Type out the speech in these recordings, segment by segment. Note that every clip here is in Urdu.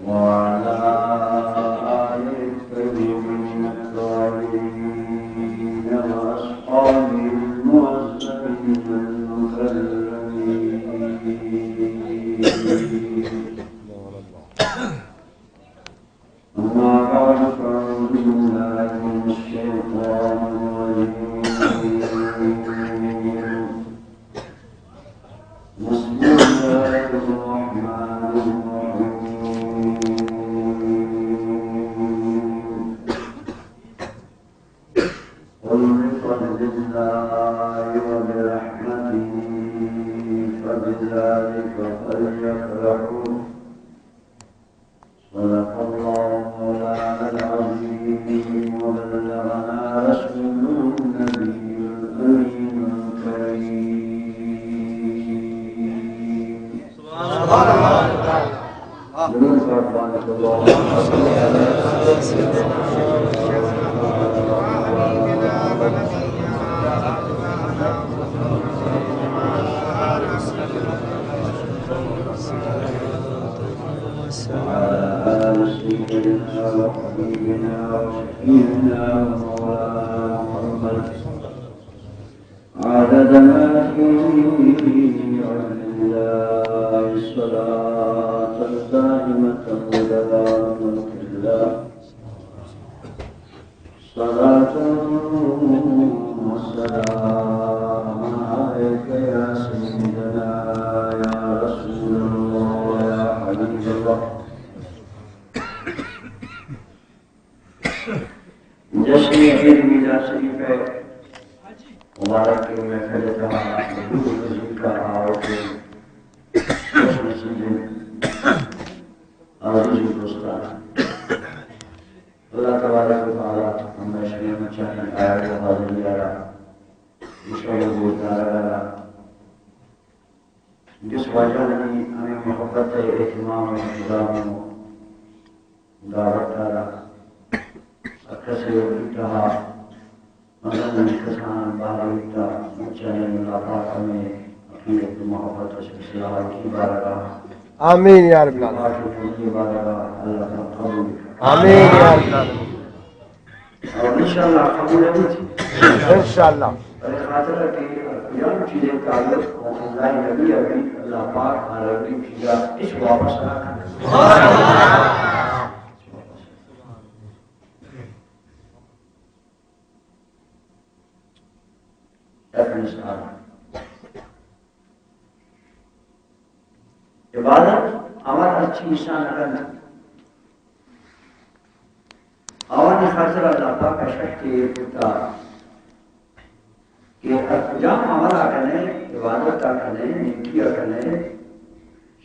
وعلى آل الكريم الطاهرين وأصحابه المعزين المكرمين. أما بعد فأعوذ بالله من الشيطان الرجيم. بسم الله الرحمن الرحيم. قل بفضل الله وبرحمته فبذلك فليفرحوا صدق الله مولانا العظيم وبلغنا رسوله النبي الأمين الكريم. سبحان الله. سيدنا وحبيبنا وشفيعنا ومولانا محمد عدد ما فيه علم الله الصلاة الدائمة ودوام ملك الله صلاة وسلام عليك يا سيدنا يا رسول الله يا حبيب الله. جشن عید میلاد شریف ہے مبارک کے محفل جہاں حضور نزول کا آؤ کے خوش نصیبیں عزیز دوستان اللہ تبارک و تعالی ہمیں شریف مچانے آیا کو حاضر یارا مشکل بودارا جس وجہ نے ہمیں محبت اہتمام احترام دعوت دارا کسی وقتها مثلا کسان باریتا مچانے ملاقات میں عقیدت محبت اسپسیال کی بارگاہ آمین یا رب العالمین کی بارگاہ اللہ کا قبول آمین یا رب العالمین اور انشاءاللہ قبول ہے انشاءاللہ اور خاطر ہے کہ یوں چیزیں تعلق اللہ نبی ابھی اللہ پاک عربی چیزا اس واپس نہ کریں. عبادت ہمارا اچھی انسان کرنا آوانی خاطر اللہ پاک کا شکتی ہوتا کہ جام ہمارا کرنے عبادت کا کرنے نیکی کرنے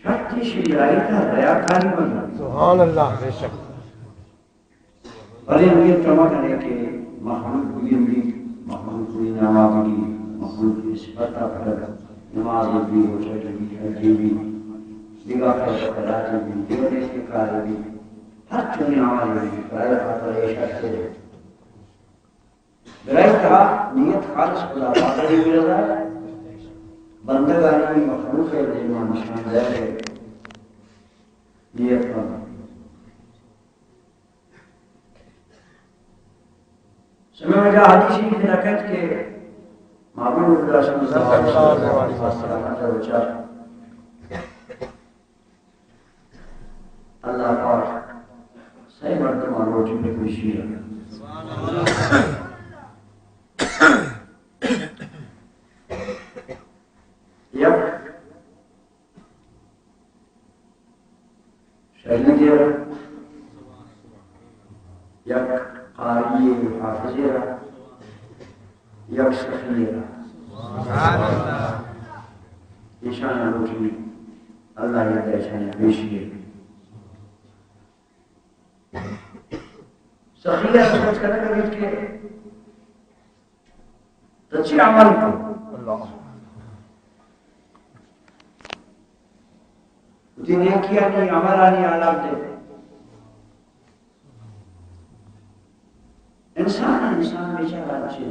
شکتی شجرائی کا ریاکاری بننا سبحان اللہ بے شک بلے امید کما کرنے کہ محمود کوئی امید محمود کوئی نوابی محمود کی صفت فرق نماز بھی روزہ بھی حج بھی نگاہ خیرات بھی دیونے کے کار بھی ہر چونی عمل بھی برائے خاطر عشاء سے برائے کہا نیت خالص خدا پاک ہی رضا ہے بندگانی مخلوق ہے جنہوں نشان دے ہے نیت کرنا سمجھ میں جا حدیثی کی رکھت کے معبود اللہ صلی اللہ علیہ وسلم اللہ پاک صحیح مرتبہ روٹی پہ خوشی ہے یک شہید یک قاری حافظ یک سخیر ایشان روٹی اللہ یا ایشان بیشی سخیر سوچ کرنے کا بیٹ کے تچی عمل کو دین کیا نہیں عملانی عالم دے انسان بیچارہ اچھے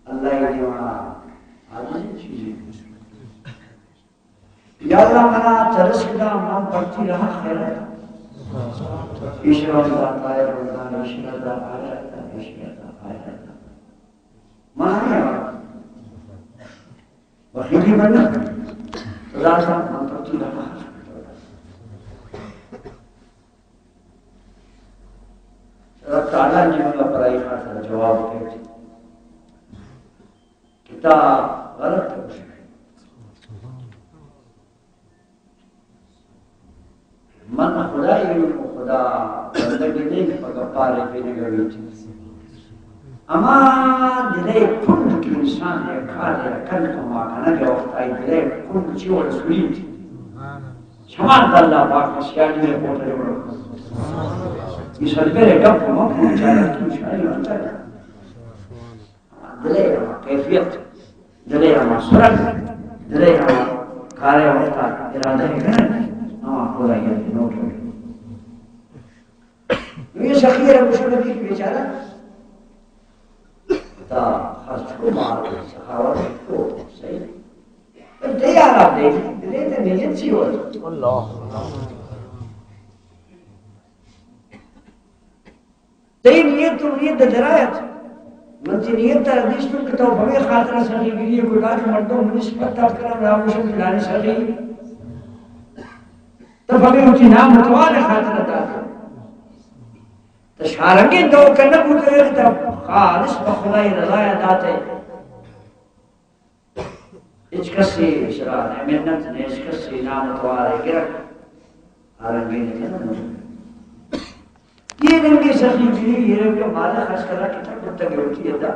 اللہ یہ دیوانا عاجز چیزیں یا اللہ منا ترس دا مان پڑتی رہا خیرات ایشور دا آئے روزان ایشور دا آئے رہتا ایشور دا آئے رہتا مانا ہے وحیدی بنا خدا دا مان پڑتی رہا رب تعالیٰ نے ملا پرائی خاطر جواب دیتے کتاب غلط ہے اس میں من خدای کو خدا زندگی دیکھ پکا پارے پینے گئی تھی اما دلے کن کی انسان ہے کھالے کن کو ماکھنا کے وقت آئی دلے کن چیو رسولی تھی شمان دلہ پاک مسیانی میں پوٹے بڑھو یہ سرپیرے کب کو مکھوں چاہتا کی مشکلی ہوتا ہے دلے ہما کیفیت دلے ہما سرگ دلے ہما کھالے وقت ارادہ ہے کرنے خدا یہ نوٹ ہو یہ شخیر ابو شبکی کی بیچارہ تا خرچ کو مار سخاوت کو صحیح پر دے یار آپ دیکھیں دلے تے نیت سی ہو اللہ تے نیت تو نیت درایت منتی نیت تا حدیث تو کتاو بھوے خاطرہ سخی گریے کوئی راج مردوں منسبت تاب کرم راوشن ملانی سخی تب ہمیں اچھی نام متوال خاطر داتا تشارنگی دو کنک اترے تب خالص بخدای رضای داتے اچ کسی شرار ہے منت نے اچ کسی نام متوال گرک آرنگی نے کہنا یہ رنگی سخی جلی یہ رنگی مالا خرچ کرا کتاب کتاگی ہوتی ہے دا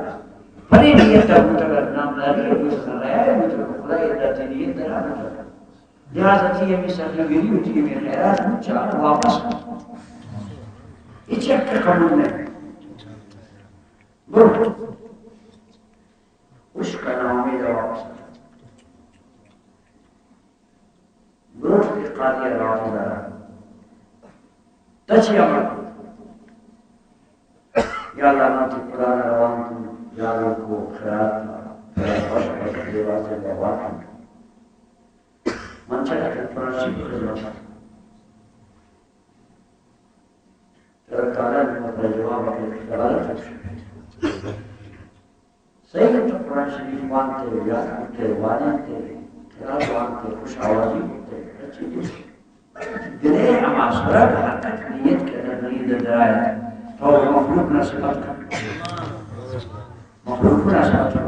پری نیت تا متگر نام داری ہے مجھے رہا ہے مجھے خدای داتی نیت درہ مجھے لہذا تھی یہ سخی گری ہوتی ہے میں خیرات چاہ واپس یہ چیک کا قبول نہیں برو اس کا نام میرا واپس برو کی قادیہ راہ دارا تچھی عمل یا اللہ ناتی قرآن روان تم یادوں کو خیرات خوش خوش دیوار سے بہوات منچہ ہے فرانسی کی خدمت تیرا تعالیٰ نے مطلب جواب کے غلط ہے صحیح ہے تو قرآن شریف مانتے یاد کرتے والنتے خیرات مانتے خوش آوازی ہوتے اچھی دیتے دلے ہم آسورہ حرکت نیت کے اندر نیت درائے تو مخلوق نہ سبت کر مخلوق نہ سبت کر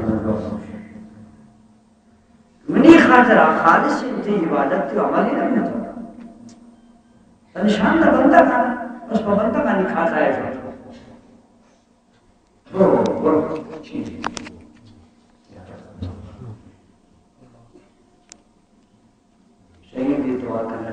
منی خاطر خالص انتی عبادت تھی عملی نہیں ہوتا نشان نہ بندہ کھانا بس بندہ کا نہیں کھاتا ہے برو شہید بھی تو آتا ہے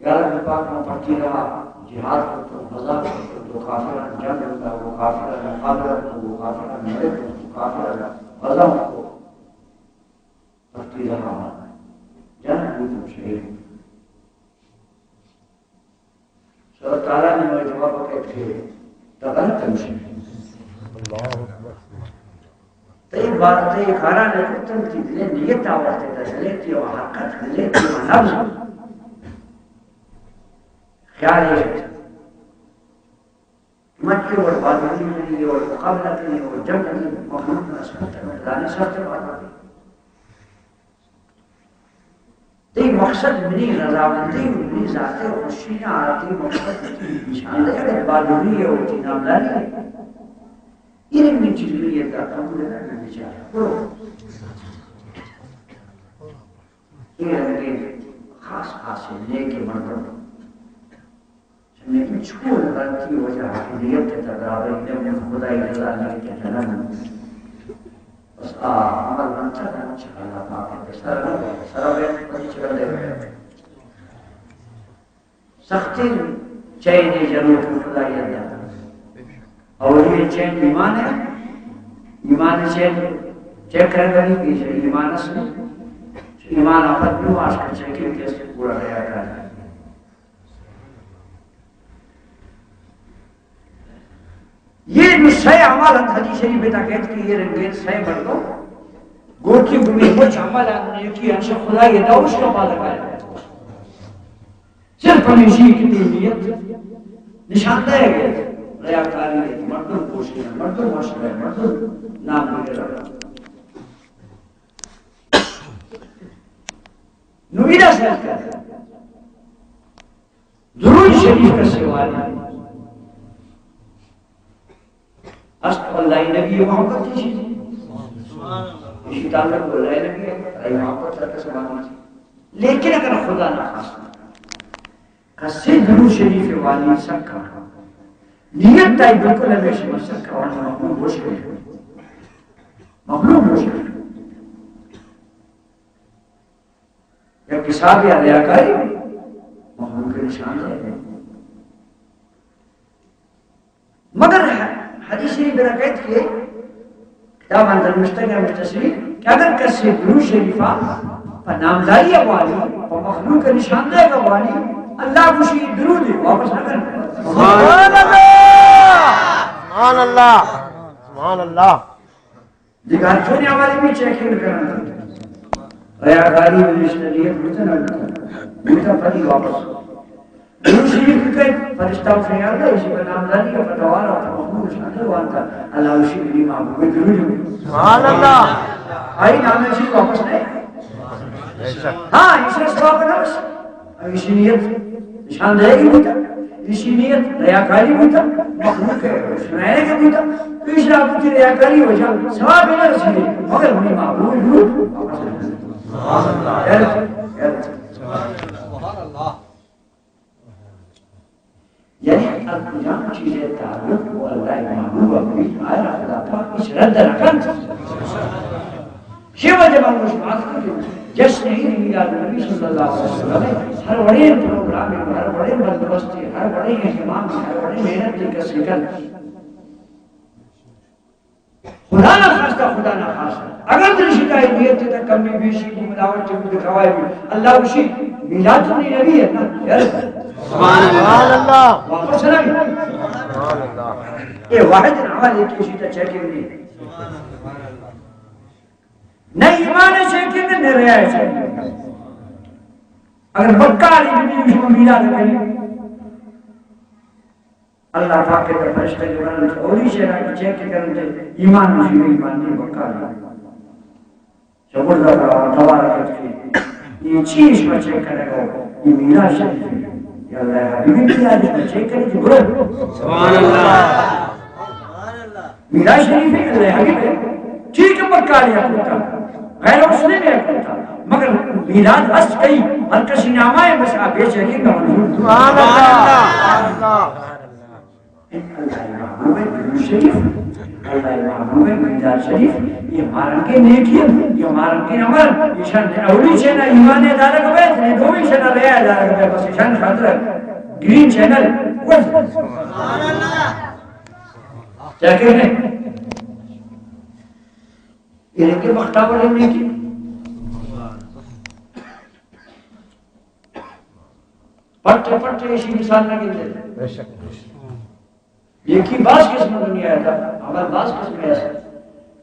یا رب پاک میں پڑھتی رہا جہاد کرتا ہوں مذاق کرتا ہوں تو کافران جنگ ہوتا ہے وہ کافران مقابلہ کرتا ہوں وہ کافران مرد کرتا ہوں کافران غزم کو پڑھتی رہا جنگ ہوتا ہوں شہید سر تعالیٰ نے مجھے جواب کہتے ہیں تغلط تمشن تیب بات تیب کھارا نے کتن تھی دلے نیت آورتے تھا دلے تھی وہ حرکت دلے تھی وہ نفظ خیال ہے مکی اور بادوی نہیں اور مقابلہ نہیں اور جنگ نہیں محمد نسبت مردانی سخت بات آتی تی مقصد منی رضامندی منی ذات خوشی نہ آتی مقصد نشاندہ ہے بادوی ہوتی نامداری ہے یہ من چیزیں دا قبول ہے بیچارہ برو یہ رنگے خاص خاص نیک مردوں لیکن چھوڑ غلطی وجہ حقیقیت کے تقرابی نے خدای رضا نہیں کے جنم بس عمل بنتا ہے اللہ پاک کے سر بیت پڑی چکر دے گئے سختی چاہیے ضرور خدای رضا اور یہ چین ایمان ہے ایمان چین چیک کرنے والی پیچھے ایمان اس میں ایمان آفت بھی آج کا چیکنگ کیسے پورا رہا کرنا یہ جو صحیح عمل حدیث شریف میں تاکید کی یہ رنگین صحیح مردوں گوکی گمی کچھ عمل نیکی انشاء خدا یہ دوش کا پا لگایا صرف ہمیشی کی نیت نشان دے گئے ریاکاری ہے مردوں کوشش ہے مردوں مشکل ہے مردوں نام لے رہا نویدہ سے کہتا ہے درود شریف کا سوال ہے اسق اللہ نبی محمد کی اسی تعلق بول رہے نبی ہے محمد صلی اللہ علیہ وسلم لیکن اگر خدا نہ خاصا کسی درود شریف والی سب کا نیت تائی بالکل ہمیشہ مسجد کا وانا مقلوب ہوش گئے مقلوب ہوش گئے یا کساب یا ریاکاری مقلوب کے نشان ہے مگر حدیث شریف برکت کے کتاب اندر مشتق ہے مشتصری کہ اگر کسی درود شریفہ پر نامداری والی اور مخلوق کے نشان دے گا والی اللہ خوشی درود ہے واپس نہ کرنا سبحان اللہ سبحان اللہ سبحان اللہ دیکھا چونے ہمارے بھی چیکنگ کرنا ریاکاری میں مشتریت مجھے نہ مجھے پڑی واپس درود شریف کے فرشتہ اٹھنے آتا ہے اسی پر نامداری کا فتوار آتا محمود شاہد وانتا اللہ اسی بلی محبوب درود سبحان اللہ آئی نام اسی واپس نہیں ہاں اسی رسوا پر نفس اسی نیت نشان دے گی بوتا اسی نیت ریاکاری بوتا مخلوق ہے سنائے گا بوتا تو اس رابط کی ریاکاری ہو جا سوا بنا رسیلے مگر ہمیں محبوب درود واپس نہیں سبحان اللہ یعنی القرآن چیزیں تعلق و اللہ محبوب اپنی آیا خدا پاک اس رد رکن شیوہ جب ہم اس بات کرتے جشن عید میلاد نبی صلی اللہ علیہ وسلم ہر بڑے پروگرام میں ہر بڑے بندوبستی ہر بڑے اہتمام میں ہر بڑے محنت دل کا سکن خدا نہ خواستہ خدا نہ خواستہ اگر دل شکایت نیت تک کمی بیشی کی ملاوٹ چکو دکھوائی بھی اللہ اسی میلاد نبی ہے نا سبحان اللہ واپس نہ سبحان اللہ یہ واحد عمل ہے کہ اسی تا چیکنگ نہیں نہ ایمان چیکنگ نہ ریا چیکنگ اگر مکہ علی نبی اس میں میلاد کریں اللہ پاک کے فرشتے جو کرنے اولی شہرہ کی چیکنگ کرنے ایمان مجھے ایمان نہیں مکہ علی شکر اللہ تبارک کی یہ چیز میں چیک کرے گا یہ میلاد شریف ہے یا اللہ حبیبی میلاد اس میں چیک کرے جو برو سبحان اللہ میلاد شریف ہے اللہ حبیبی ٹھیک ہے مکہ علی اپنتا غیر مسلم ہے اپنتا مگر میلاد اس کئی ہر کسی نامہ ہے بس آپ یہ چاہیے گا منظور سبحان اللہ اللہ محبوب درود شریف اللہ محبوب میلاد شریف یہ مارن کے نیکیت یہ مارن کے عمل یہ شان اولی شنا ایمان ادارہ کو بیت نہیں دوی شنا ریا ادارہ کو بس شان خاطر گرین چینل سبحان اللہ کیا کہتے ہیں یہ کے وقتہ بڑے نیکی پٹھے پٹھے اسی مثال نہ گلتے بے شک یہ کی باس قسم دنیا ہے ہمارے باس قسم ہے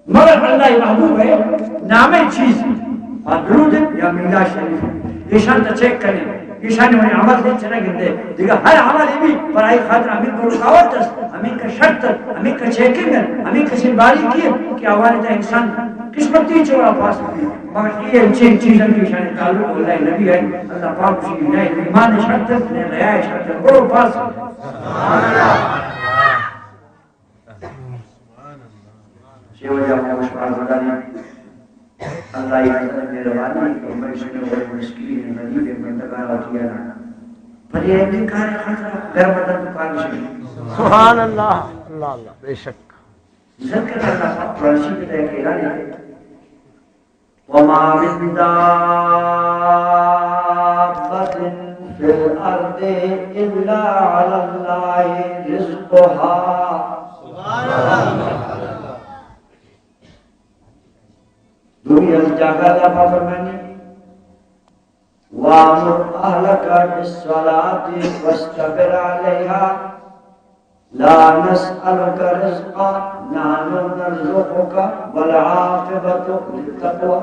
مگر اللہ محبوب ہے نام چیز اور درود یا میلاد شریف یہ شان چیک کریں یہ شان میں عمل دے چنا گندے دیکھا ہر عمل بھی پرائی خاطر ہمیں کو رکاوٹ ہمیں کا شرط ہمیں کا چیکنگ ہمیں کا سنبھالی کی کہ ہمارے انسان قسمتی چورا پاس مگر یہ چیز چیزوں کی شان تعلق اللہ نبی ہے اللہ پاک کی ہے ایمان شرط نے ریا شرط کو پاس سبحان اللہ شیوہ جامعہ مشکار بردانی اللہ میرے وانی کہ میں سنے ہوئے مسکین مدید منتقال آتی ہے پر یہ ایک کار خطرہ غیر مدد دکان شکل سبحان اللہ اللہ اللہ بے شک ذکر اللہ قرآنشی کے لئے کہ اعلان ہے وَمَا مِن دَابَّةٍ فِي الْأَرْضِ إِلَّا عَلَى اللَّهِ رِزْقُهَا سبحان اللہ دوری از جاگہ اللہ فرمانی وَامُرْ أَهْلَكَ بِالصَّلَاةِ وَاسْتَبِرْ عَلَيْهَا لا نسألك رزقا نحن نرزقك والعاقبة للتقوى.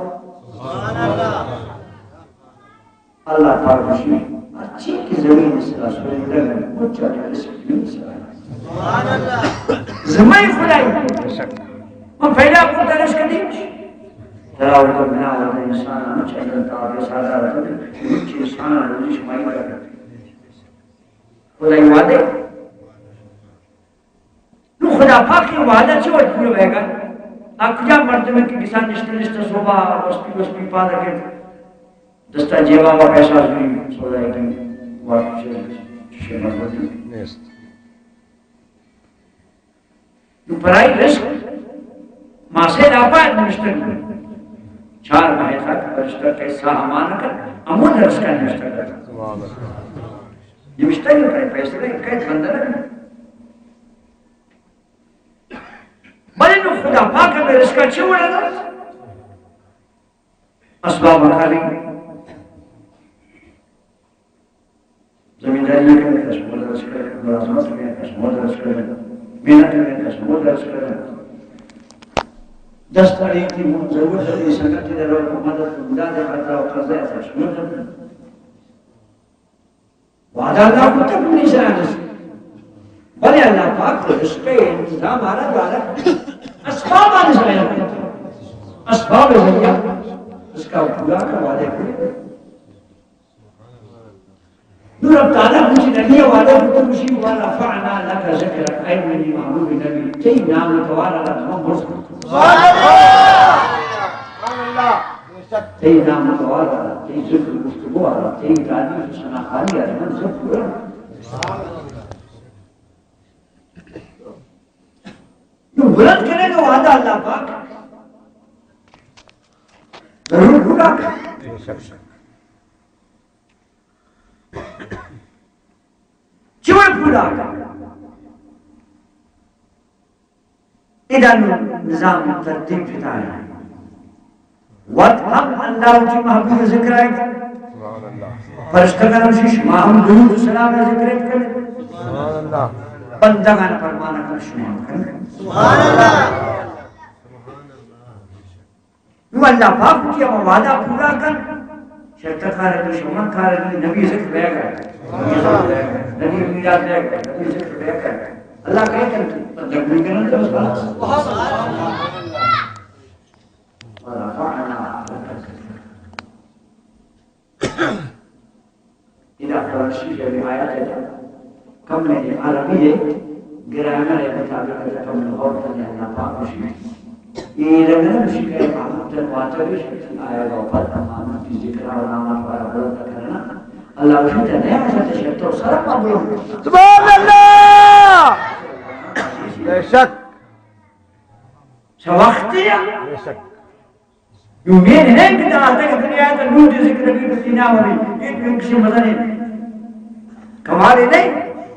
اللہ پاک خوشی اچھی کی زمین اس کا سوئندہ میں مجھے رزق نہیں سکتا. زمین خدای من فیلا کنتا رزق نہیں تراؤ کو بنا ہوتا انسان مجھے انتا آگے سادہ رہتا ہے مجھے انسان روزی شمائی کرتا ہے خدای وعدے نو خدا پاک کی وعدہ چھو اتنی ہوئے گا آپ کجا مرتبہ کی کسان نشتہ صوبہ وسپی پادا کے دستا جیبا با پیسہ زوری سوزائی کی وقت سے مرتبہ نو پرائی رزق ماں سے لاپا ہے نشتہ 4 ماہ تک رشتہ کیسا ہمانا کر امون رزقہ نشتہ کر یہ مشتہ نہیں کرے پیسے کا ایک بندہ رکھنا بلے نو خدا پاک میں رزقہ چھو رہا اسباب اکھاری زمینداری میں کشمول رزق کرے ملازمت میں کشمول رزق کرے محنت میں کشمول رزق کرے دستاری کی ضرورت ہے سنگت دے رو مدد خدا دے خطرہ و قرضہ کشمول رزق وعدہ اللہ کو تک نہیں سرانا بلے اللہ پاک رزق انتظام آرہا دوارا اسباب آنے سرانا اسباب ذریعہ اس کا پورا کا وعدے کرے نور اب تعالیٰ مجھے نبی وعدہ کرتے مجھے وَرَفَعْنَا لَكَ ذِكْرَكَ اے منی محبوب نبی تئی نام توارا لکھنا مرسل تئی نام توارا تئی ذکر گفتگو آرہا تئی راجی سنا خالی آرہا من سب پورا نو بلند کرے گا وعدہ اللہ پاک ضرور پورا کر چوئے پورا کر ادھر نظام ترتیب فتا ہے وقت ہم اللہ کی محبوب ذکر آئے گا فرشتگان وشیش ماہم درود سلام ذکر کرے بندگان فرمانا کر شمار کرے نو اللہ پاک کی وعدہ پورا کر شرکت کھارے تو شمار کھارے نبی ذکر بے گا نبی میراد بے گا نبی ذکر بے گا اللہ کہے کرتے پر جب بھی کرنے تو بس ورفعنا اذا فرشی جب آیات ہے کم نے عربی ہے گرامر ہے مطابق ہے کم نے غور کرنے اللہ پاک خوشی یہ رنگل شکر محمود واچوش آئے گا اوپر امانت کی ذکر اور نامات وارا بلند کرنا اللہ وشیت ہے نیا حضرت شرط و سرم مبلوم سبحان اللہ بے شک سوقتی ہے بے شک یوں مین ہے کہ آتا کہ دنیا ہے تو نور جو ذکر بھی بسینا ہو رہی یہ تو ان کسی مزہ نہیں کمالے نہیں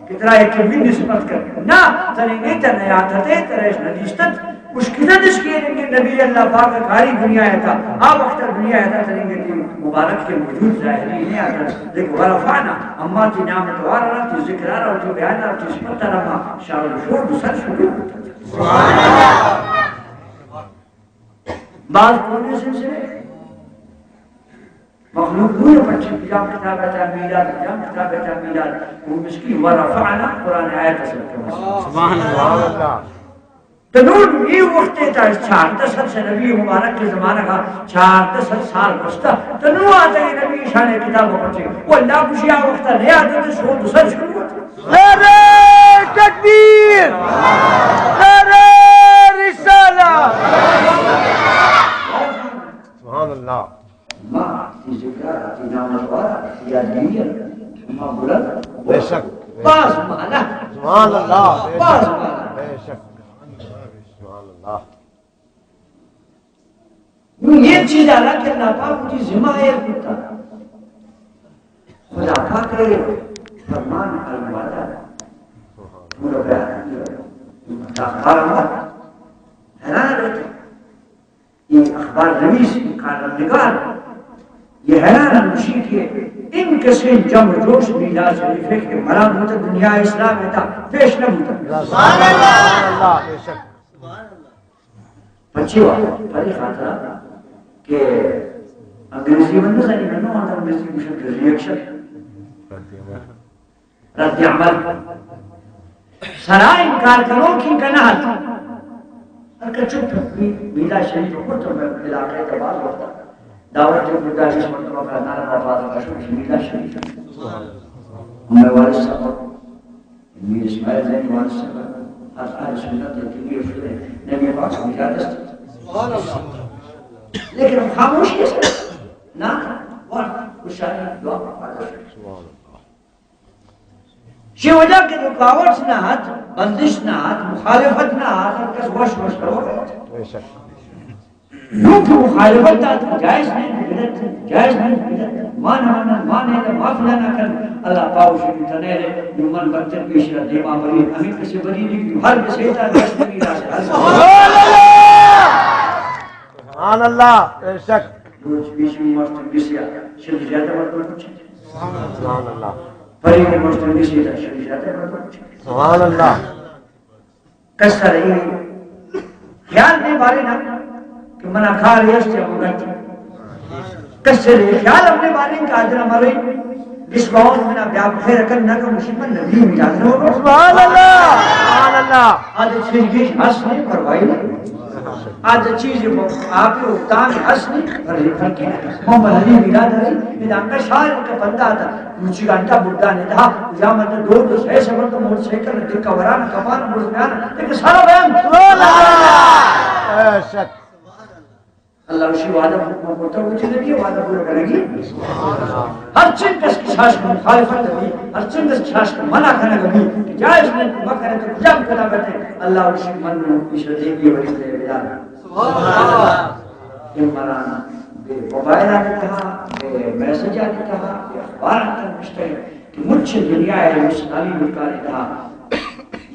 کتنا ایک کبھی نسبت کر نا ترینگی تر نیاتت ہے ترش ندیستت مشکلت اس کی ہے کہ نبی اللہ پاک کاری دنیا ہے تھا آپ اختر دنیا ہے تھا ترینگی کی مبارک کے موجود ظاہری نہیں آتا لیکن ورفعنا اما تی نعمت وارا تی ذکر آرہا تی بیان آرہا تی سپتا رہا شاہ الشور بسر شروع بعض قومی سلسلے مخلوق دور پچھے جام کتاب تعمیلات جام کتاب تعمیلات وہ مسکی ورفعنا قرآن آیت اصل کرنا سبحان اللہ تنور یہ وقت تا 4 سال سے نبی مبارک کے زمانہ کا 4 سال گزشتہ تنور آتا ہے نبی شان کتاب پڑھتے وہ اللہ خوشی وقت نہیں آتا تو شروع دوسر شروع ہوتا نعرہ تکبیر نعرہ رسالہ سبحان اللہ ماں تی ذکر تی نامت وارا تی آدمیت ماں بلد بے شک باز مانا سبحان اللہ باز مانا بے شک سبحان اللہ یہ چیز اللہ کہ اللہ پاک مجھے ذمہ ہے کرتا خدا پاک رہے فرمان الوعدہ پورا بیان اخبار ہمارا حیران رہتا یہ اخبار نویس کارم نگار یہ حیران مشید ہے این کسی جمع جوش میلاد شریفه که مرام ہوتا دنیا اسلام ہے تا پیش نہ ہوتا سبحان اللہ بے شک پچھی ہوا پری خاطرہ کہ انگریزی بندہ سانی بنو آتا انگریزی مشکل ریاکشن رد عمل سرا انکار کرو کی کنات اور کہ چپ میلاد شریف کو تو میں علاقے کا بعض ہوتا دعوت جو خدا کی مرتبہ کا نعرہ مفاد کا شکر میلاد شریف ہمارے والد صاحب میر اسماعیل زین والد صاحب از اہل سنت کبیر شده نبی پاک میلاد است سبحان اللہ لیکن ہم خاموشی ہے نہ اور خوشحالی دعا پاک سبحان اللہ شی وجہ کہ رکاوٹ نہ ہاتھ بندش نہ ہاتھ مخالفت نہ ہاتھ کس وش وش کرو بے شک یوں کہ مخالفت تا جائز نہیں بدعت جائز نہیں بدعت مانے ما فلانا کر اللہ پاؤ شری تنیرے یمن بچن پیش رہ دیما بری ہمیں کسی بری نہیں ہر کسی تا دست نہیں رہا سبحان اللہ سبحان اللہ بے شک روز بیچ میں مستن بسیا شری زیادہ مرتبہ پوچھے سبحان اللہ پری میں مستن بسیا شری زیادہ مرتبہ پوچھے سبحان اللہ کس طرح خیال نہیں بارے نہ کہ منع کھا رہی ہے اس سے مگتی کس لئے خیال اپنے بارے کا آدھر ہمارے جس بہت منا بیاب خیر اکر نہ کہ مشکل نبی مجاز نہ ہوگا سبحان اللہ سبحان اللہ آج چیز کی حس نہیں پروائی نہیں آج چیز آپ کے اقتام حس نہیں پروائی فرقی محمد علی ملاد رہی میدان کا شاعر کا بندہ تھا مجھے گھنٹا بڑھا نہیں تھا جامعہ دو سہے سفر تو موڑ سیکر دکا وران کپان موڑ سمیانا لیکن سارا بیان سبحان اللہ بے شک اللہ اسی وعدہ حکم ہوتا ہے مجھے نبی وعدہ پورا کرے گی ہر چیز کس کی شاش کو مخالفت لگی ہر چیز کس کی شاش کو منع کرنے لگی کہ جائز نہیں کو بکرے تو جب کدا کرتے اللہ اسی من میں پیشہ دے گی ولی دے بیان سبحان اللہ امرانا بے موبائل آنے کہا بے میسج آنے کہا بے اخبار آنے مشتر کہ مجھ دنیا ہے مسلامی ملکانی کہا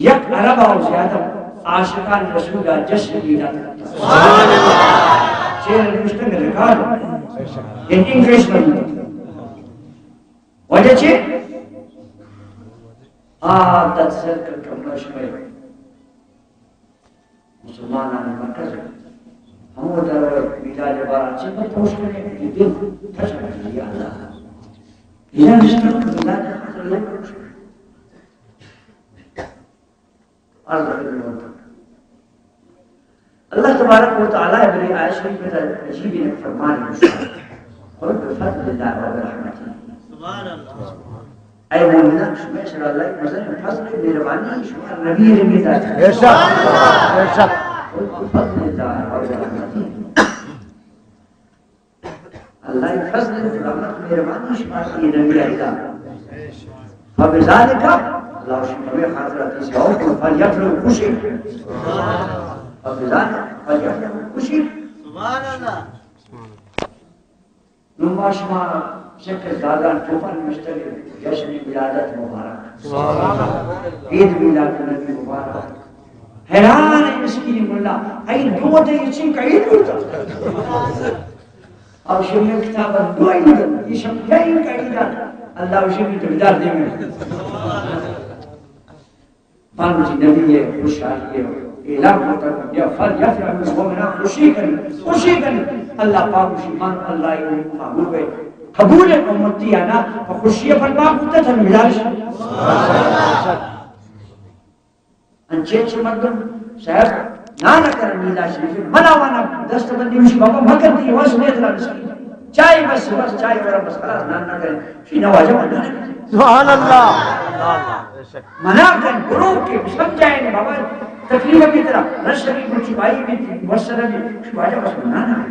یک عرب اور زیادہ عاشقان رسول کا جشن کی جاتا سبحان اللہ چیئر مشتر ریکارڈ ان انگلیش میں وجہ چی عادت سرکل کمرش میں مسلمان آنے مرکز ہم وہ در میلاد باران سے پر پوش کرنے کہ دل تھش رہا یا اللہ یہ مشتر میلاد خاطر لے کر عرض کرنے اللہ تبارک و تعالی ابن آیت شریف میں عجیب ایک فرمان ہے اور بفضل اللہ و برحمتہ سبحان اللہ اے مومنان شما شر اللہ مزن فضل مہربانی شما نبی رمیتا ہے بے شک بے شک بفضل اللہ و برحمتہ اللہ فضل رحمت مہربانی شما یہ نبی رمیتا ہے فبذالک اللہ شما میں خاطرات سے اور کو فلیفرح خوشی ابزان فجر خوشی سبحان اللہ نماشما شکر دادان چوپن مشتری جشن ولادت مبارک سبحان اللہ عید میلاد نبی مبارک حیران ہے مسکین ملا ای دو تے چین کا عید ہوتا اب شمیع کتاب دعائی نہیں یہ شمیعین کا عید اللہ شمیع تبدار دے میں پانچ نبی ہے خوشحالی ہے اعلان ہوتا ہے یا فلیفرح المؤمنون خوشی کریں اللہ پاک شیمان اللہ محبوب ہے قبول امتی ہے نا خوشی پر پاک ہوتا تھا ملاش انچے چھے مردم صاحب نانا کرن میلا شریف منا وانا دست بندی مشی بابا مکر دی واسو نیتنا مسکی چاہی بس چاہی ورم بس خلاص نانا کرن شی نواجہ منا کرن سبحان اللہ منا کرن گروہ کے سمجھائیں بابا تکلیف بھی طرح نشر بھی کچھ بائی بھی موسر بھی کچھ باجہ بس منانا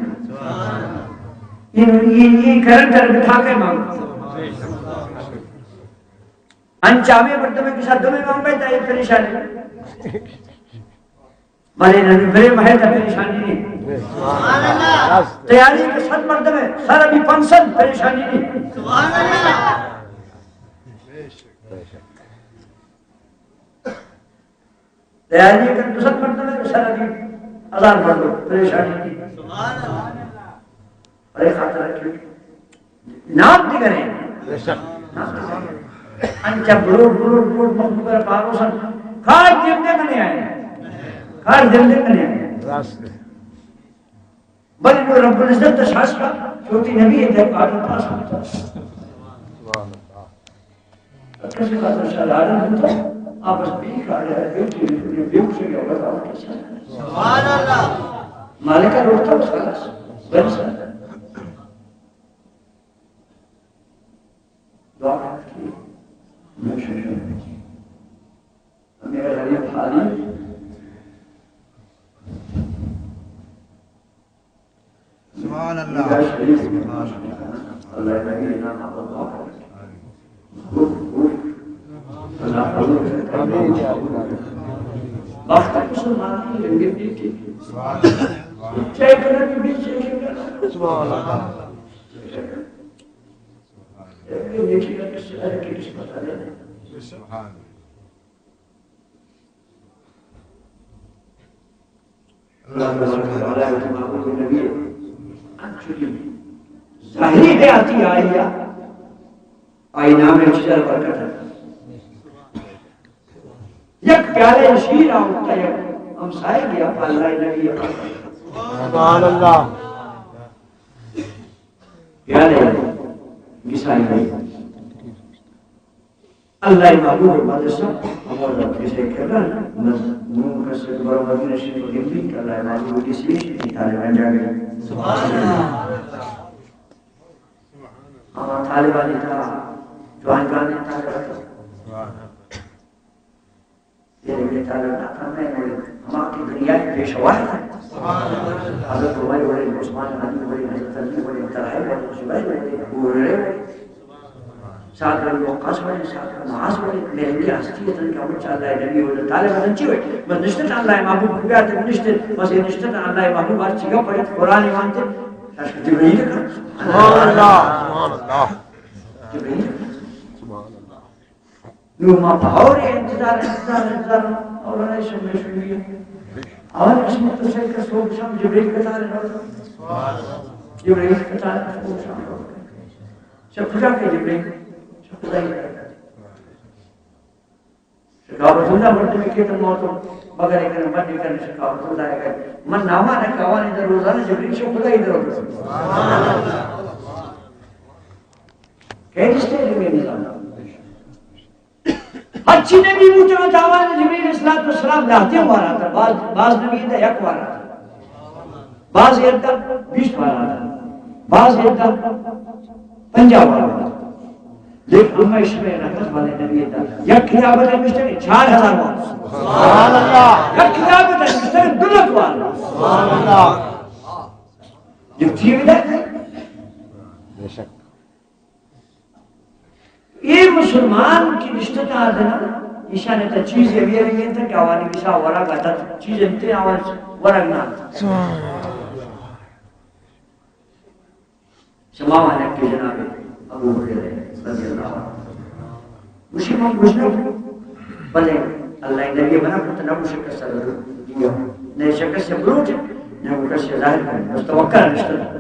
یہ کرن کر بٹھا کے مانگو انچامے بردمے کے ساتھ دمیں مانگ بیتا یہ پریشانی بلے نبی بلے محل تا پریشانی نہیں تیاری کے ساتھ مردمے سارا بھی پنسد پریشانی نہیں تیاری کے دوسرا مرتبہ سارا بھی ہزار مردوں پریشانی نہیں اور ایک خاطر رکھیں نام دیگر ہیں بے شک انچا بروٹ مخبر پاروسن خاج جمدے کنے آئے خاج جمدے کنے آئے راستے بل جو رب العزت تشاش کا چھوٹی نبی ہے پاکن پاس ہوتا سبحان اللہ کسی خاطر شلالہ ہوتا آپس بھی کھاڑے ہیں بیوک سے گیا ہوگا سبحان اللہ مالکہ روٹتا اس خلاص بنسا دعا کرتی میں ششن میرا غریب حالی سبحان اللہ اللہ نبی نام اللہ وقت مسلمانی لنگے دیکھیں چاہے کرنے کی بیچ چاہے سبحان اللہ نیچے کا کس سے کی قسمت آ جانے سبحان اللہ رسول اللہ علیہ وسلم نبی انچلی ظاہری حیاتی آئیہ آئینہ میں چیزر برکت ہے یک پیالے شیر آؤتا ہے ہم سائے گیا اللہ نبی سبحان اللہ پیالے گسائی گئی اللہ محبوب مدرسہ ہمارا رب کسے کر رہا ہے نور کا سے برا مدینہ شریف و گمبی کہ اللہ محبوب کسی بھی طالبان جا گئے سبحان اللہ ہمارا طالبانی تھا جوانگانی تھا کرتا یہ لیے طالب نہ کرنے ہمارا کی دنیا کی پیشوا ہے حضرت عمر بڑے عثمان غنی بڑے حضرت علی بڑے طلحہ بڑے زبیر بڑے ابو ہریرہ ساتھ میں وقاص بڑے ساتھ میں معاذ بڑے میرے کی ہستی ہے کہ ہم چاہ اللہ نبی ہو طالب نچی ہوئے بس نشتت اللہ محبوب کیا تھے نشتت بس یہ نشتت اللہ محبوب ہر چیزیں پڑھے قرآن ایمان تھے اشکر جبرائیل کر سبحان اللہ سبحان اللہ جبرائیل سبحان اللہ نو ما پاور انتظار اور انہیں شمع شوئی اور قسمت سے کہ صبح شام جبرائیل کتا رہا جبرائیل کتا رہا صبح شام رہا سب خدا کے جبرائیل سب خدا ہی رہا شکاوت اللہ مرد میں کہتا موتوں مگر ایک نمبر نکلنے شکاوت اللہ ہے من ناما نے کہوانی در روزانہ جبرائیل سب خدا ہی در ہوتا کہہ جستے ہیں میں نظام اچھی نبی موٹر دعوان جبریل اسلام تو سلام لاتے ہمارا تھا بعض نبی دا یک وارا تھا بعض ایتا 20 وارا تھا بعض ایتا 50 وارا تھا لیکن ہم اس میں رحمت والے نبی دا یک خلافت مشتری 4000 وارا سبحان اللہ یک خلافت مشتری دولت وارا سبحان اللہ جب تھی ودایت ہے بے شک یہ مسلمان کی رشتہ آدھنا ایشا نے تا چیز یہ بھی رنگین تھا کہ آوانی کسا ورگ آتا تھا چیز انتے آوانی ورگ نہ آتا سماوانے کے جناب ابو ہریرہ رضی اللہ عنہ مسلمان گزنا بلے اللہ نبی بنا کرتا نہ شکر سے دیا نہ شکر سے بروٹ نہ شکر سے ظاہر کرنے بس توقع رشتہ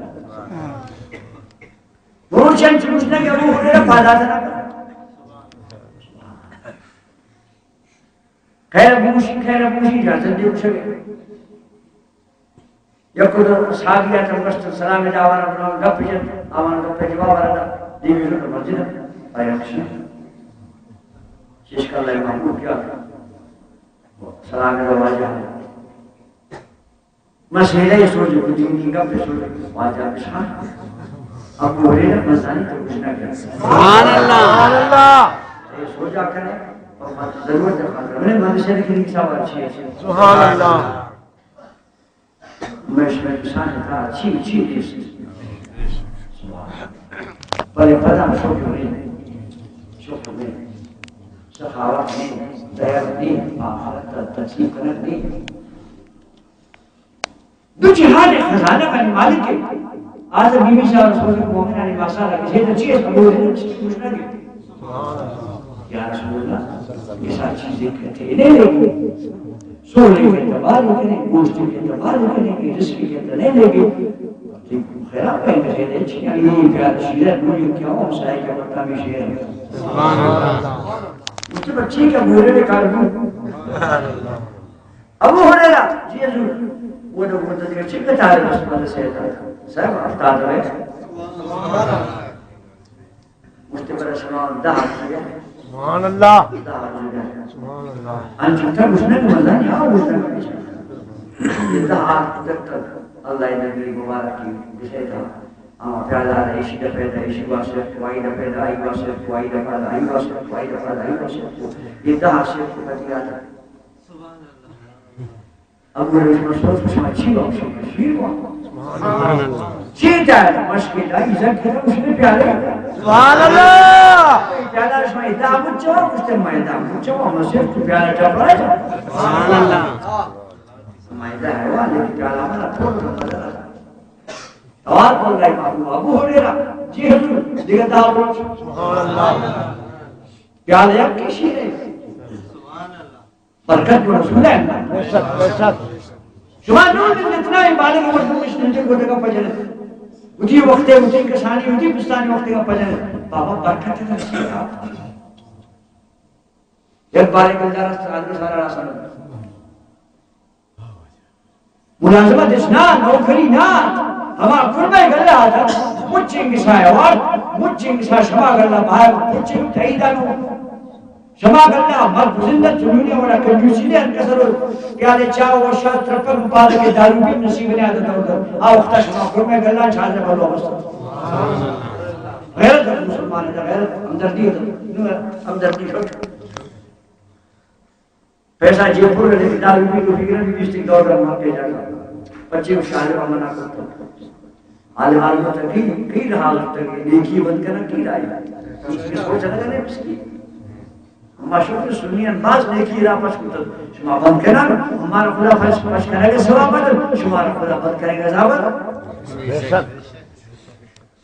بروٹ چند چمشنا کہ ابو ہریرہ فائدہ تھا نہ خیر ابوشی جازن دیو شگے یکو در صحابیات رمشت سلام جاوانا بناو گپ جن آوانا گپ جواب آرانا دیوی رو مسجد آیا خشن شیشک اللہ محبوب کیا سلام جاوانا جاوانا مسئلہ سوچو کو دینی گپ سوچو واجہ بشان ابو ہریرہ مزانی تو کچھ نہ کیا سبحان اللہ سوچا کریں ضرورت ہے ہمیں مدرسے کی نصاب اچھی ہے سبحان اللہ میں اس میں کسان تھا اچھی دیس بلے پتا شکر نہیں سخاوت نہیں دیر نہیں آخرت تقسیم کنک نہیں دو جہاد خزانہ کا مالک ہے آج بیوی سے اور رسول مومن علی باسا لگے یہ تو چیز قبول ہے کچھ نہ کہ یا رسول اللہ یہ ساری چیزیں کہتے ہیں نہیں لے گے سونے کے اعتبار نہیں کریں گوشت کے اعتبار نہیں کریں گے رزق کے اعتبار نہیں لے گے خیرہ پہنے خیرے چھیاں یہی پیار شیرہ مجھے کیا ہوں سائے کے بڑتا بھی شیر سبحان اللہ اس کے بچی کا بورے میں کار دوں ابو ہریرہ جی حضور وہ لوگ مدد چھکتا چاہے بس مدد سے صاحب افتاد ہوئے مستقبر شمال دہا کیا سبحان اللہ دہا کیا سبحان اللہ انجھتا گھسنے کو مزہ نہیں آؤ گھسنے کو نہیں یہ دہا دکتر اللہ نبی مبارک کی بسے تھا پیالا رئیشی دفعہ رئیشی واسف وائی دفعہ آئی واسف وائی دفعہ آئی واسف وائی دفعہ آئی واسف یہ دہا صرف کو پتی آتا اب وہ رسول سوچ کچھ اچھی بات شیر ہوا چیتا ہے مشکل آئی زن کھتا اس نے پیالے سبحان اللہ پیالا اس میں ادھا مجھو اس نے میں ادھا مجھو ہم صرف تو پیالا چاپ رہا ہے سبحان اللہ میں ادھا ہے وہ لیکن پیالا منا تھوڑ رہا ہے آواز بول رہا ہے محبوب ابو ہریرہ جی حضور دیکھا دعا بول سبحان اللہ پیالے اب کی شیر ہے برکت جو رسول ہے بے شک بے شک شما نور دن اتنا ہی بالے کے مرد مشن انجل کو دیکھا پجر اٹھی وقتے اٹھی کسانی اٹھی پستانی وقتے کا پجر بابا برکت ہے رسی ہے ایک بارے کل جا رہا آدمی سارا راسا ملازمت اسنا نوکری نا ہما فرمائے گلہ آتا مجھیں گسائے اور مجھیں گسائے شما گلہ بھائی مجھیں تحیدہ نو شما گلہ مرد زندت جنونی وڑا کنجوسی نے انکسر کہ آلے چاہو و شاہ ترپر مپادہ کے دارو بھی نصیب نے آدھتا ہوتا آوختہ شما فرمائے گلہ چھاڑنے بلو بستا غیرت ہے مسلمان ہے غیرت ہمدردی ہے ہمدردی ہے پیسہ جیب پور گلے کی دارو بھی کو فکرہ بھی جستی دور رہا وہاں پہ جاگا بچے کو شاہر و منع کرتا عالم عالم تک کی رہا تک نیکی بند کرنا کی رہا ہے سوچ لگا نہیں بس کی مشہور سنیان باز نیکی راہ پس کتا شما بند کرنا ہمارا خدا پس کرے گا سوا بدل شمارا خدا بند کرے گا زابر بے شک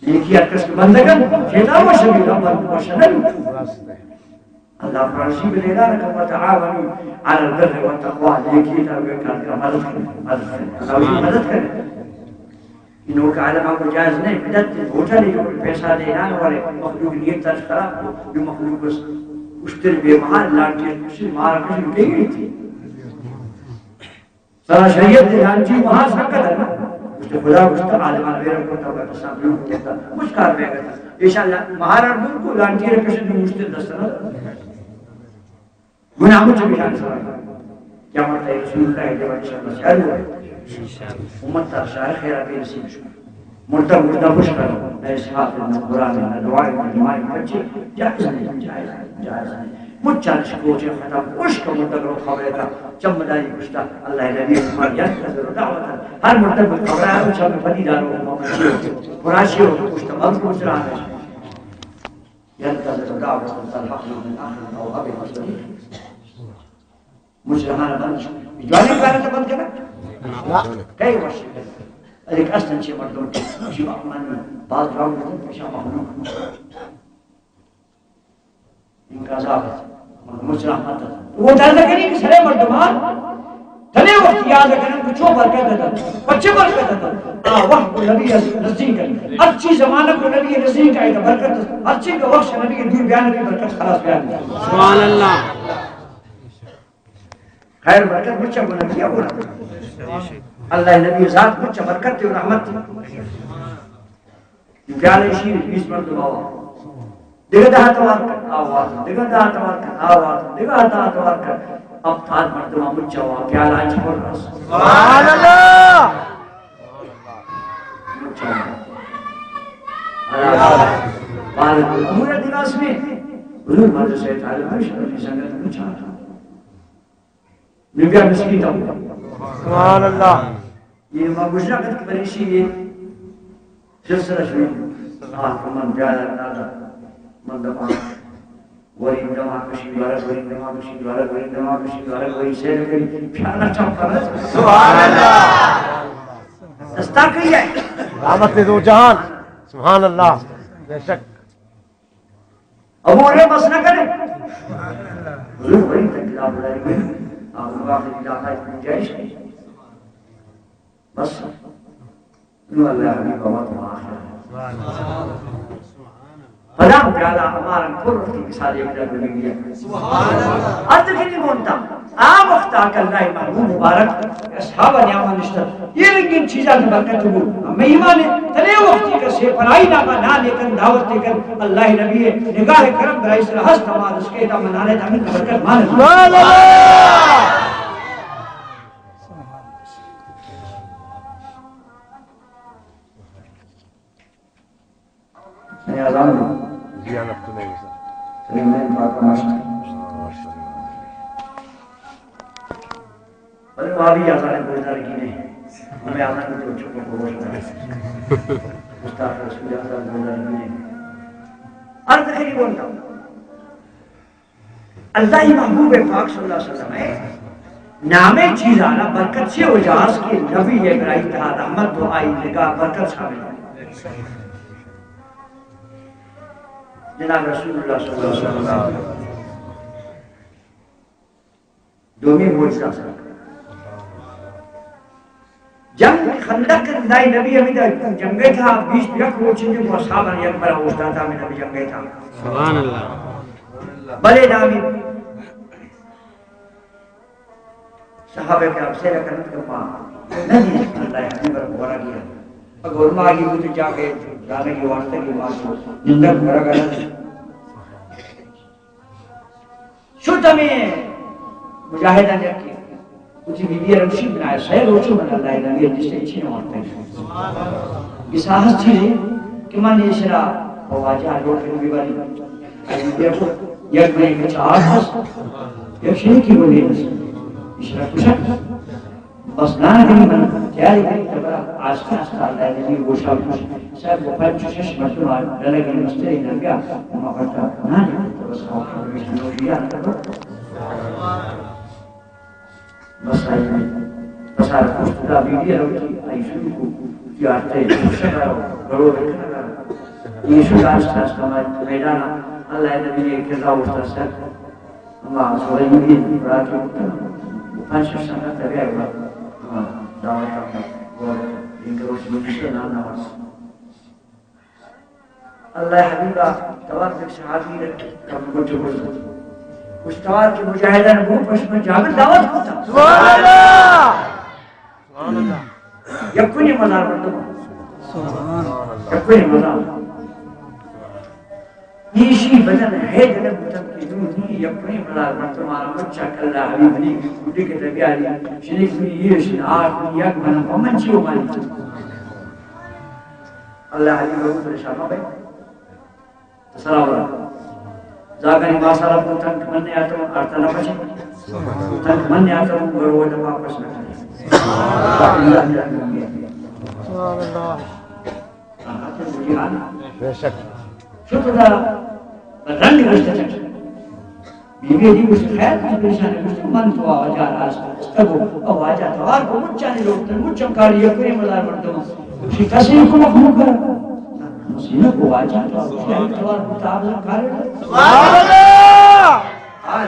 نیکی ارکس کے بندگن شیطان و شبیرہ بند و شنن اللہ فرانسی میں لینا رکھا وتعاونوا على البر والتقوى نیکی تاوی کر مدد کرے انہوں کا عالمہ کو جائز نہیں مدد ہوتا نہیں پیسہ دینا والے مخلوق نیت ترش خراب ہو جو مخلوق اشتر بے محال لانٹی کسی مارا کسی کہی گئی تھی سارا شریعت دے لانچی وہاں سکت ہے نا اس نے خدا کچھتا عالمان میرے کو تاکہ قسم بھی ہوتا کچھ کار میں گتا انشاءاللہ مہارا دور کو لانٹی رکھشن بھی مشتر دستنا گناہ مجھے بھی شان سوائے کیا مرتا ہے رسول اللہ جب انشاءاللہ سیار ہوا امت تر شاہ خیرہ بے نصیب شکر مردہ مردہ خوش کرو اے صحاب میں قرآن میں دعائی میں جماعی بچے جائز نہیں جائز نہیں مجھ چالش کوچے ختم خوش کا مردہ کرو خبرے کا چمدائی کشتا اللہ نبی ہماری یاد کا ضرور دعوت ہر مردہ میں خبرہ ہے اچھا میں فدی دارو فراشی ہو کشتا مد کو سرا ہے یاد کا ضرور دعوت الحق من آخر او ابی مصدری مجھ رہانا بند جوانے کارے سے بند کرنا کئی ورشی کرنا ایک اصلاً چھ مردوں کی شیوہ اپنانی بعض راؤں میں پیشہ مخلوق ان کا عذاب ہے مسلم مات ہے وہ درد کریں کہ سرے مردمان تھلے وقت یاد کریں کہ چو برکت ہے بچے برکت ہے وقت کو نبی نزدین کریں اچھی زمانہ کو نبی نزدین کا ہے برکت ہے اچھی کا وقت نبی دور بیان کی برکت خلاص بیان ہے سبحان اللہ خیر برکت بچہ کو نبی ہونا اللہ نبی ذات بچہ برکت و رحمت تھی پیالے شیر 20 مرتبہ آواز دیکھا دہا توار کر آواز دیکھا دہا توار کر آواز دیکھا دہا توار کر اب تھاد مرتبہ بچہ ہوا پیالہ چھوڑ رہا سبحان اللہ بچہ ہوا اللہ امورہ دناس میں حضور مدر سے تعلیم ہے شرفی سنگت بچہ رہا نبیہ مسکی تا ہوا سبحان اللہ یہ مغشناکت کی پریشی یہ سلسلہ شوئی من پیالا نادا من دفعہ ورین دماغ کشی دوارا ورین دماغ کشی دوارا ورین دماغ کشی دوارا ورین سیر کری پیالا چاپ کر رہا سبحان اللہ دستا کئی ہے رحمت دو جہان سبحان اللہ بے شک اب وہ بس نہ کرے حضور ورین تک کتاب بلائی گئی آپ لوگ آخری علاقہ اتنی جائش بس انو اللہ حبیب وقت آخر فلام پیالا ہمارا کھر کی مثال ایک در بلنگی ہے ارد کی نہیں بونتا آم اختاق اللہ محبوب مبارک اصحابہ نیامان نشتر یہ لنگین چیزہ کی برکت ہو ہمیں ایمان تلے وقتی کا سے پرائی ناما نا لیکن دعوت لیکن اللہ نبی ہے نگاہ کرم برائی سر حسن ہمارا اس کے دا منانے دا من برکت مان میں آزام ہوں زیانت تو نہیں سر سلیم میں پاک ماشتا بلے وہاں آزانے بوجھنا رکی نہیں ہمیں آزانے تو چھوٹوں کو بوجھنا ہے مستعفی رسول آزانے بوجھنا رکی نہیں عرض خیلی بولتا ہوں اللہ محبوب پاک صلی اللہ علیہ وسلم ہے نام چیز آنا برکت سے اجاز کے نبی ابراہیم تھا رحمت دعائی نگاہ برکت شامل ہے جناب رسول اللہ صلی اللہ علیہ وسلم دومی موجزہ سر جنگ خندق نائی نبی امید جنگے تھا 20 یک روچن جو اصحابہ نے یک برا اوشتا تھا میں نبی جنگے تھا سبحان اللہ بلے نامی صحابہ کے اب سے رکنت کا ماں نہیں اللہ حدیب پر بورا کیا اگر علماء آگی ہوتے جا کے جانے کی واسطے کی ماں کو جندر بورا کرنا شوتا میں مجاہدہ نے کی کچھ بیوی رمشی بنائے سہے روچو بنا اللہ نبی جس سے اچھی نوارتے ہیں اس آہست چیزیں کہ من یہ شرا واجہ لوگ کے نبی والی یک میں کچھ آہست یک شریح کی بولی اشرا کشک بس نانا کنی من تیاری کنی تبرا آسکا آسکا اللہ نبی گوشا کشک صاحب وہ پانچ چوشش مردم آج ڈلے گئے مستری نرگا وما کرتا نانا بس خواب کنی نوشیاں بس آئی میں بس آئی خوشتدہ بیدی روکی آئی شروع کو جارتے شکر گروہ رکھنا کر یہ شکر آسکا آسکا میدانا اللہ نبی نے کردہ ہوتا سر اللہ سوری مدین براتی پانچ سنگا تبیع گا دعوت اپنا اور ان کے روش مجھے نام نواز اللہ حبیبہ توار ایک صحابی رکھے کم کو چکر اس توار کی مجاہدہ نے بہت پشت میں جاگر دعوت ہوتا سبحان اللہ سبحان اللہ یکونی مزار بردو یکونی مزار نیشی بدن ہے دل بطن کی دونی یکونی مزار بردو مارا مچہ کلہ حبیب علی کی کھوٹے کے طبیعی شنیک میں یہ شن آٹھ میں یک بنا ومن چیو مالی اللہ حبیب ابو پریشانہ بھائی تسلام اللہ زاگانی باسا رب کو تنک مننے آتا ہوں آرتا نہ بچے تنک مننے آتا ہوں گروہ دفاع پس نہ کرے سبحان اللہ بے شک شکر رنگ رشتہ چکر بیوی دی کچھ خیر کچھ پریشانے کچھ من تو آجا راستہ استگو او آجا توار کو مچانے لوگ تن مچم کاری یکوری مدار مردوں شی کسی کو مخلوق کرا سینہ کو آجا توار کو تابلہ کاری سبحان اللہ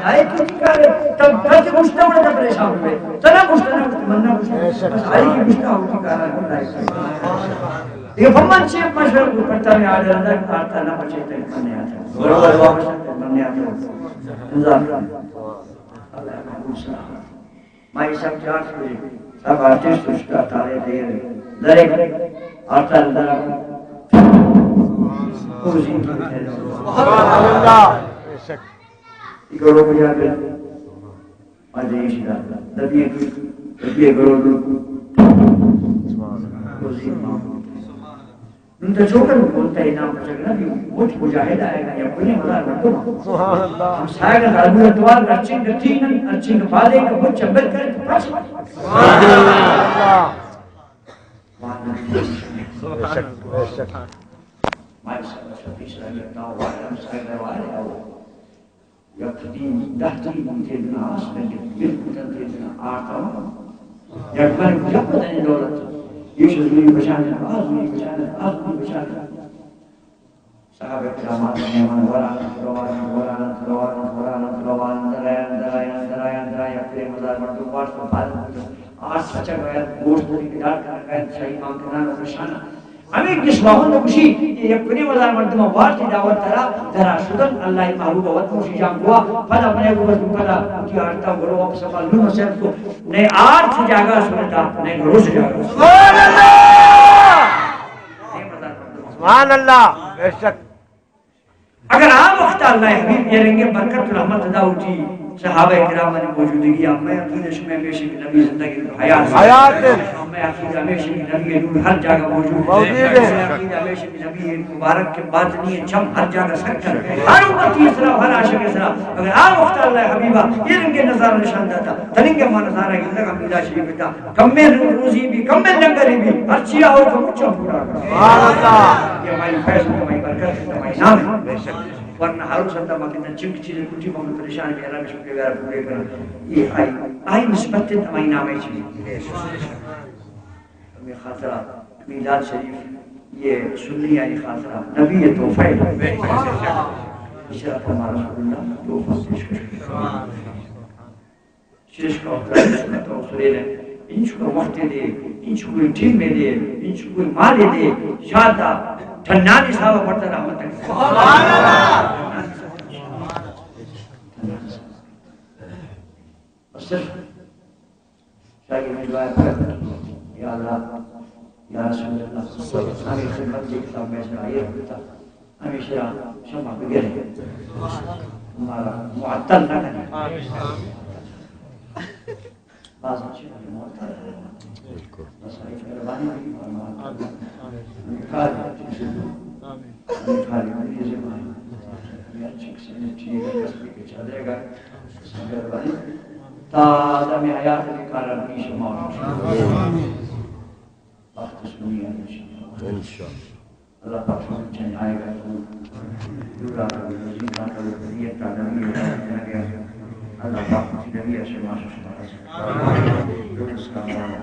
آئی کچھ کاری تب کچھ گشتہ ہونے تا پریشان ہوئے تنا گشتہ نہ گشتہ منہ گشتہ بس آئی کی گشتہ ہوتی کارا یہ فمن چیپ مشہر کو پڑتا میں آج اندر آرتا نہ بچے تک مننے آتا گروہ دعا بشکر مننے آتا انظام اللہ محبوب صلی مائی سب چار سوئے سب آرٹسٹ اشکا تارے دے رہے درے آرتا اندر سبحان اللہ بے شک یہ گروہ کو جا کر آج یہ شکا دبیئے گروہ ان کا چھوکر بولتا ہے نام پچھکنا بھی مجھ مجاہد آئے گا یا کوئی مدار بردو سبحان اللہ ہم سائے گا داربو اتوار ارچنگ تینن ارچنگ پالے کا مجھ چمبل کرے تو پاس سبحان اللہ بے شک بے شک مائے سبیس رہی اتاو وائرم سائے گا وائرے آو یا قدیم دہتی بنتے دنا آسنے کے بلکل تنتے دنا آتا ہوں یا اکبر جب پتنے دولت یہ شزوی بچانے آزوی بچانے آزوی بچانے صحابہ کرامات نے من ورانا دلائن اپنے مدار مردو وارس کو پالن آج سچا گیا گوشت کی دار کر گیا صحیح ماں کے نام نشانہ ہمیں جس واہن خوشی یہ کنی وزار مردم وارتی دعوت ترا درا شدن اللہ محبوب وقت خوشی جام ہوا پھلا بنے کو بس مکلا کی آرتا گرو آپ سفا لون سے کو نئے آرت سے جاگا سنتا نئے گھروں سے جاگا سبحان اللہ سبحان اللہ بے شک اگر آپ وقت اللہ حبیب یہ رنگے برکت رحمت ادا ہوتی صحابہ اکرام نے موجودگی میں عقیدہ میں ہمیشہ کی نبی زندگی حیات میں عقیدہ ہمیشہ کی نبی نور ہر جگہ موجود ہے عقیدہ ہمیشہ کی نبی مبارک کے بعد نہیں چم ہر جگہ سکر ہر امتی اسلام ہر عاشق اسلام اگر آپ وقت اللہ حبیبہ یہ رنگے نظارہ نشان دیتا تنگے ماں نظارہ اندگا میدہ شریف تھا کم میں روزی بھی کم میں لنگری بھی ہر چیہ ہو تو مچہ پورا سبحان اللہ یہ ہماری فیصل ہماری برکت ہماری نام ہے بے شک ورنہ ہارو سنتا مکندن چنک چیزیں کچھی مکن پریشان بھی اللہ شکر بیارہ پورے کرنا یہ آئی نسبت ہماری نام ہے چیز ہمیں خاطرہ میلاد شریف یہ سنی آئی خاطرہ نبی توفہ ہے اشرف ہمارا رسول اللہ توفہ پیش کریں شرش کا اخلاق سنت و سرین ہے انچ کو وقت دے انچ کو ٹیم میں دے انچ کو مال دے شادہ ٹھنڈانی صاحبہ پڑھتا رحمت ہے سبحان اللہ صرف شاہی میں دعائے پڑھتا یا اللہ یا رسول اللہ ہمیں خدمت کے کتاب میں سے آئیے رکھتا ہمیشہ شمع بگرے ہمارا معطل نہ کریں بعض اچھے معطل مسائل مہربانی بھی اور معطل تا میں حیات کے کارن کی شما وقت سنی ہے انشاءاللہ اللہ پاک سمجھ چاہیے آئے گا تو دورا کرو وزیر کا کرو قدیت کا نبی ہے اللہ پاک نبی ہے شما شما درست کا مانا